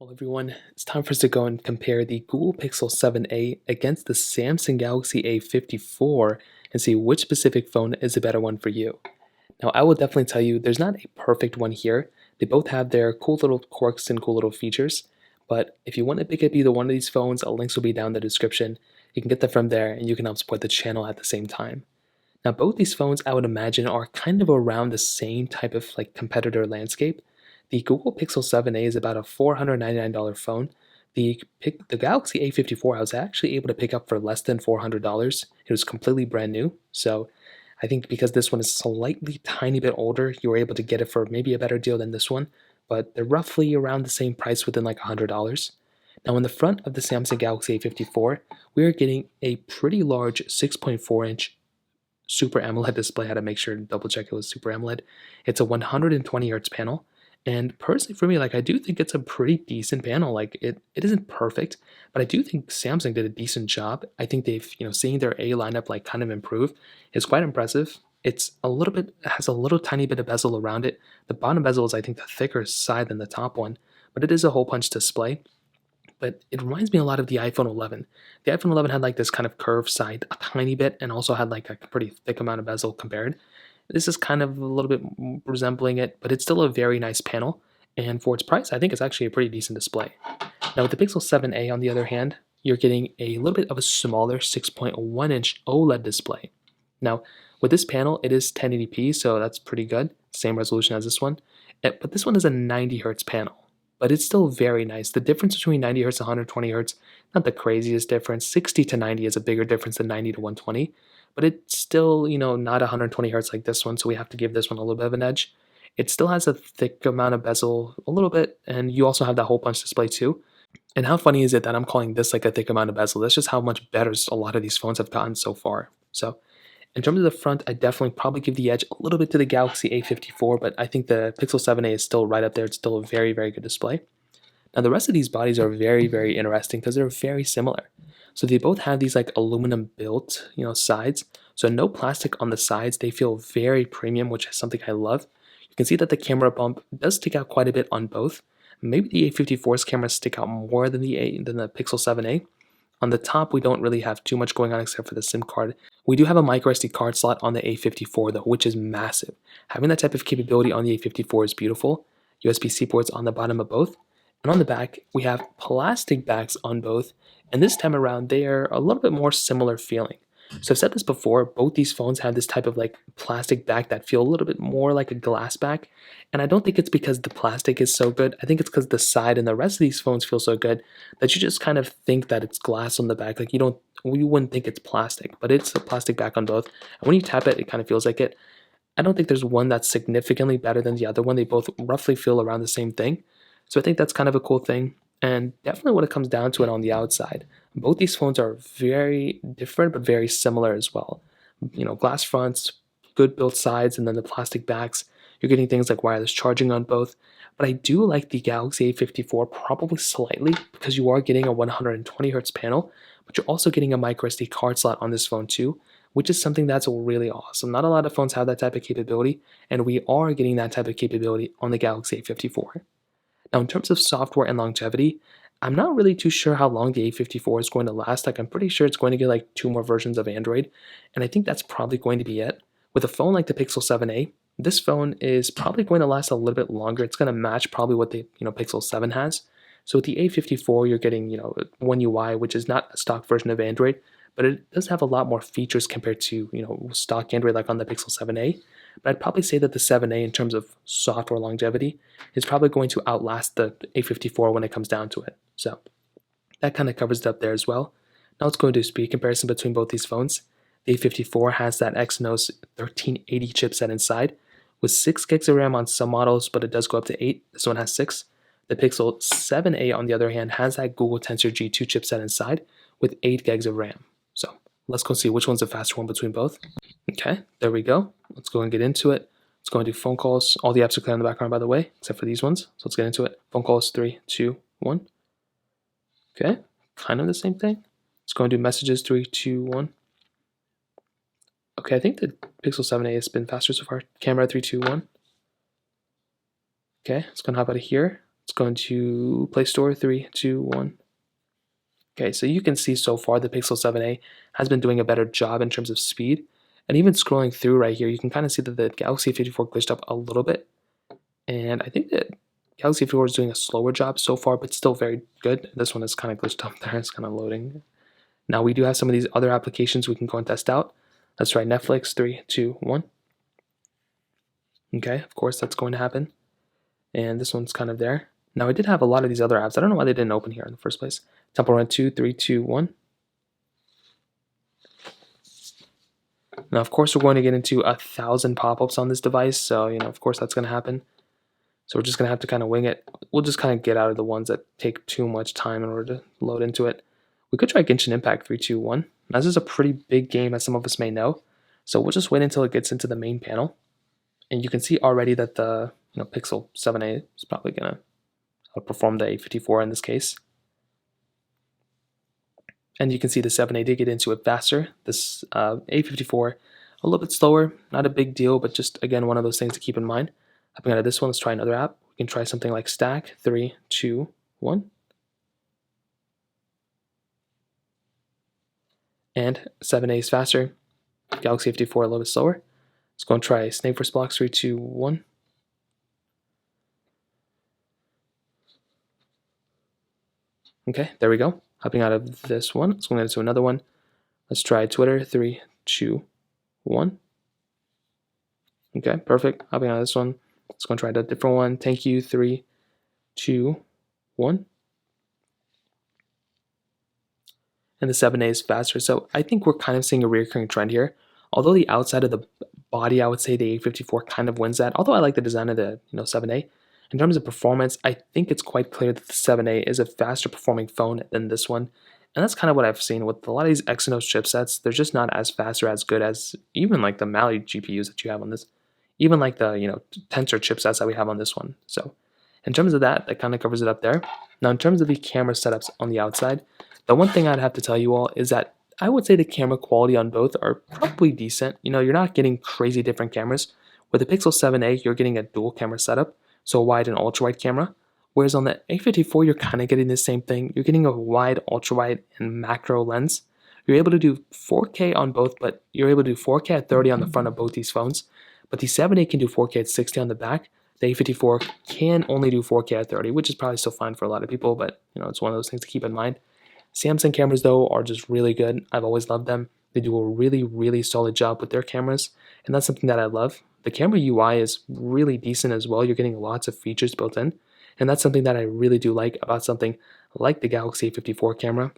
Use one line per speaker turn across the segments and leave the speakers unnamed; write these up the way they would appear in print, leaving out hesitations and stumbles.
Well, everyone, it's time for us to go and compare the Google Pixel 7a against the Samsung Galaxy A54 and see which specific phone is a better one for you. Now, I will definitely tell you there's not a perfect one here. They both have their cool little quirks and cool little features. But if you want to pick up either one of these phones, links will be down in the description. You can get them from there and you can help support the channel at the same time. Now, both these phones, I would imagine, are kind of around the same type of competitor landscape. The Google Pixel 7a is about a $499 phone. The Galaxy A54 I was actually able to pick up for less than $400. It was completely brand new, so I think because this one is slightly tiny bit older, you were able to get it for maybe a better deal than this one, but they're roughly around the same price within like $100. Now, in the front of the Samsung Galaxy A54, we are getting a pretty large 6.4-inch Super AMOLED display. I had to make sure to double check it was Super AMOLED. It's a 120 hertz panel. And personally, for me, I do think it's a pretty decent panel. It isn't perfect, but I do think Samsung did a decent job. I think they've, seeing their A lineup kind of improve is quite impressive. It's a little bit, has a little tiny bit of bezel around it. The bottom bezel is, I think, the thicker side than the top one, but it is a hole punch display. But it reminds me a lot of the iPhone 11. The iPhone 11 had this kind of curved side a tiny bit and also had a pretty thick amount of bezel compared. This is kind of a little bit resembling it, but it's still a very nice panel. And for its price, I think it's actually a pretty decent display. Now with the Pixel 7a on the other hand, you're getting a little bit of a smaller 6.1-inch OLED display. Now with this panel, it is 1080p, so that's pretty good. Same resolution as this one. But this one is a 90 hertz panel. But it's still very nice. The difference between 90 hertz and 120 hertz, not the craziest difference. 60 to 90 is a bigger difference than 90 to 120, but it's still, not 120 hertz like this one, so we have to give this one a little bit of an edge. It still has a thick amount of bezel, a little bit, and you also have that hole punch display too. And how funny is it that I'm calling this a thick amount of bezel? That's just how much better a lot of these phones have gotten so far. So in terms of the front, I definitely probably give the edge a little bit to the Galaxy A54, but I think the Pixel 7a is still right up there. It's still a very, very good display. Now the rest of these bodies are very, very interesting because they're very similar. So they both have these aluminum built, sides. So no plastic on the sides. They feel very premium, which is something I love. You can see that the camera bump does stick out quite a bit on both. Maybe the A54's cameras stick out more than the Pixel 7a. On the top, we don't really have too much going on except for the SIM card. We do have a microSD card slot on the A54 though, which is massive. Having that type of capability on the A54 is beautiful. USB-C ports on the bottom of both. And on the back, we have plastic backs on both. And this time around, they are a little bit more similar feeling. So I've said this before, both these phones have this type of plastic back that feel a little bit more like a glass back. And I don't think it's because the plastic is so good. I think it's because the side and the rest of these phones feel so good that you just kind of think that it's glass on the back. You wouldn't think it's plastic, but it's a plastic back on both. And when you tap it, it kind of feels like it. I don't think there's one that's significantly better than the other one. They both roughly feel around the same thing. So I think that's kind of a cool thing. And definitely when it comes down to it on the outside, both these phones are very different but very similar as well. Glass fronts, good built sides, and then the plastic backs. You're getting things like wireless charging on both. But I do like the Galaxy A54 probably slightly because you are getting a 120 hertz panel, but you're also getting a microSD card slot on this phone too, which is something that's really awesome. Not a lot of phones have that type of capability, and we are getting that type of capability on the Galaxy A54. Now, in terms of software and longevity, I'm not really too sure how long the A54 is going to last. I'm pretty sure it's going to get 2 more versions of Android, and I think that's probably going to be it. With a phone like the Pixel 7a, this phone is probably going to last a little bit longer. It's going to match probably what the Pixel 7 has. So with the A54, you're getting One UI, which is not a stock version of Android, but it does have a lot more features compared to stock Android like on the Pixel 7a. But I'd probably say that the 7a in terms of software longevity is probably going to outlast the A54 when it comes down to it. So that kind of covers it up there as well. Now let's go into a speed comparison between both these phones. The A54 has that Exynos 1380 chipset inside with 6 gigs of RAM on some models, but it does go up to 8. This one has 6. The Pixel 7a, on the other hand, has that Google Tensor G2 chipset inside with 8 gigs of RAM. So let's go see which one's the faster one between both. Okay, there we go. Let's go and get into it. Let's go and do phone calls. All the apps are clear in the background, by the way, except for these ones. So let's get into it. Phone calls, 3, 2, 1. Okay, kind of the same thing. Let's go and do messages, 3, 2, 1. Okay, I think the Pixel 7a has been faster so far. Camera, 3, 2, 1. Okay, let's go and hop out of here. Let's go into Play Store. 3, 2, 1. Okay, so you can see so far the Pixel 7a has been doing a better job in terms of speed. And even scrolling through right here, you can kind of see that the Galaxy A54 glitched up a little bit. And I think that Galaxy A54 is doing a slower job so far, but still very good. This one is kind of glitched up there. It's kind of loading. Now we do have some of these other applications we can go and test out. Let's try Netflix. 3, 2, 1. Okay, of course that's going to happen. And this one's kind of there. Now I did have a lot of these other apps. I don't know why they didn't open here in the first place. Temple Run 2, 3, 2, 1. Now, of course, we're going to get into 1,000 pop-ups on this device, so, of course that's going to happen. So we're just going to have to kind of wing it. We'll just kind of get out of the ones that take too much time in order to load into it. We could try Genshin Impact 3, 2, 1. Now, this is a pretty big game, as some of us may know, so we'll just wait until it gets into the main panel. And you can see already that the Pixel 7a is probably going to outperform the A54 in this case. And you can see the 7a did get into it faster. This A54 a little bit slower, not a big deal, but just again one of those things to keep in mind. Hopping out of this one, let's try another app. We can try something like Stack. 3, 2, 1. And 7a is faster. Galaxy A54 a little bit slower. Let's go and try Snake vs. Blocks. 3, 2, 1. Okay, there we go. Hopping out of this one, let's go into another one. Let's try Twitter. 3, 2, 1. Okay, perfect. Hopping out of this one, let's go and try a different one. Thank you. 3, 2, 1. And the 7a is faster. So I think we're kind of seeing a recurring trend here. Although the outside of the body, I would say the A54 kind of wins that. Although I like the design of the 7a. In terms of performance, I think it's quite clear that the 7a is a faster performing phone than this one. And that's kind of what I've seen with a lot of these Exynos chipsets. They're just not as fast or as good as even like the Mali GPUs that you have on this. Even like the Tensor chipsets that we have on this one. So in terms of that kind of covers it up there. Now in terms of the camera setups on the outside, the one thing I'd have to tell you all is that I would say the camera quality on both are probably decent. You're not getting crazy different cameras. With the Pixel 7a, you're getting a dual camera setup, so a wide and ultra wide camera. Whereas on the A54, you're kind of getting the same thing. You're getting a wide, ultra wide, and macro lens. You're able to do 4K on both, but you're able to do 4K at 30 on the front of both these phones. But the 7a can do 4K at 60 on the back. The A54 can only do 4K at 30, which is probably still fine for a lot of people, but it's one of those things to keep in mind. Samsung cameras, though, are just really good. I've always loved them. They do a really, really solid job with their cameras, and that's something that I love. The camera UI is really decent as well. You're getting lots of features built in, and that's something that I really do like about something like the Galaxy A54 camera.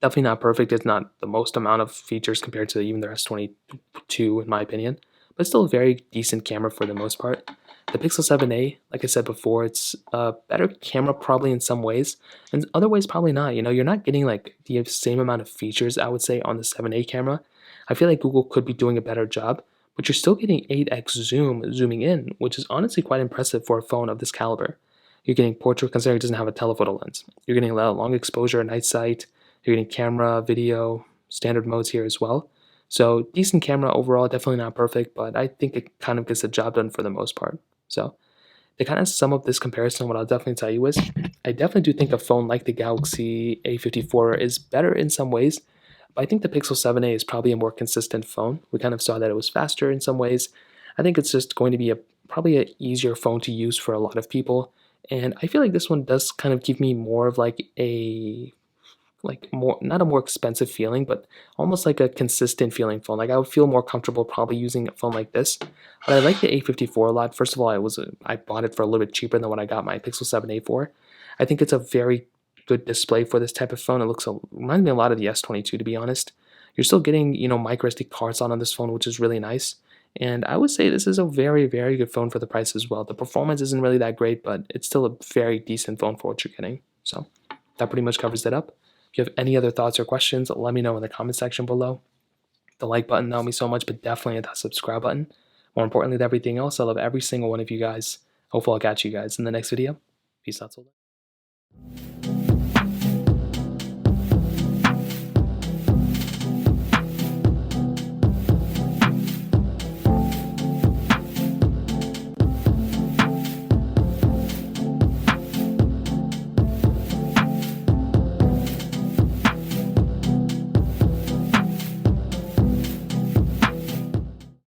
Definitely not perfect. It's not the most amount of features compared to even the S22, in my opinion, but still a very decent camera for the most part. The Pixel 7a, like I said before, it's a better camera probably in some ways, and other ways probably not. You're not getting like the same amount of features, I would say, on the 7a camera. I feel like Google could be doing a better job, but you're still getting 8x zooming in, which is honestly quite impressive for a phone of this caliber. You're getting portrait considering it doesn't have a telephoto lens. You're getting a long exposure, night sight. You're getting camera, video, standard modes here as well. So decent camera overall, definitely not perfect, but I think it kind of gets the job done for the most part. So to kind of sum up this comparison, what I'll definitely tell you is I definitely do think a phone like the Galaxy A54 is better in some ways, but I think the Pixel 7a is probably a more consistent phone. We kind of saw that it was faster in some ways. I think it's just going to be probably an easier phone to use for a lot of people. And I feel like this one does kind of give me more of like more, not a more expensive feeling, but almost like a consistent feeling phone. Like I would feel more comfortable probably using a phone like this. But I like the A54 a lot. First of all, I bought it for a little bit cheaper than what I got my Pixel 7a for. I think it's a very good display for this type of phone. It reminds me a lot of the S22, to be honest. You're still getting micro SD card slot on this phone, which is really nice. And I would say this is a very, very good phone for the price as well. The performance isn't really that great, but it's still a very decent phone for what you're getting. So that pretty much covers it up. If you have any other thoughts or questions, let me know in the comment section below. The like button helps me so much, but definitely hit that subscribe button. More importantly than everything else, I love every single one of you guys. Hopefully I'll catch you guys in the next video. Peace out.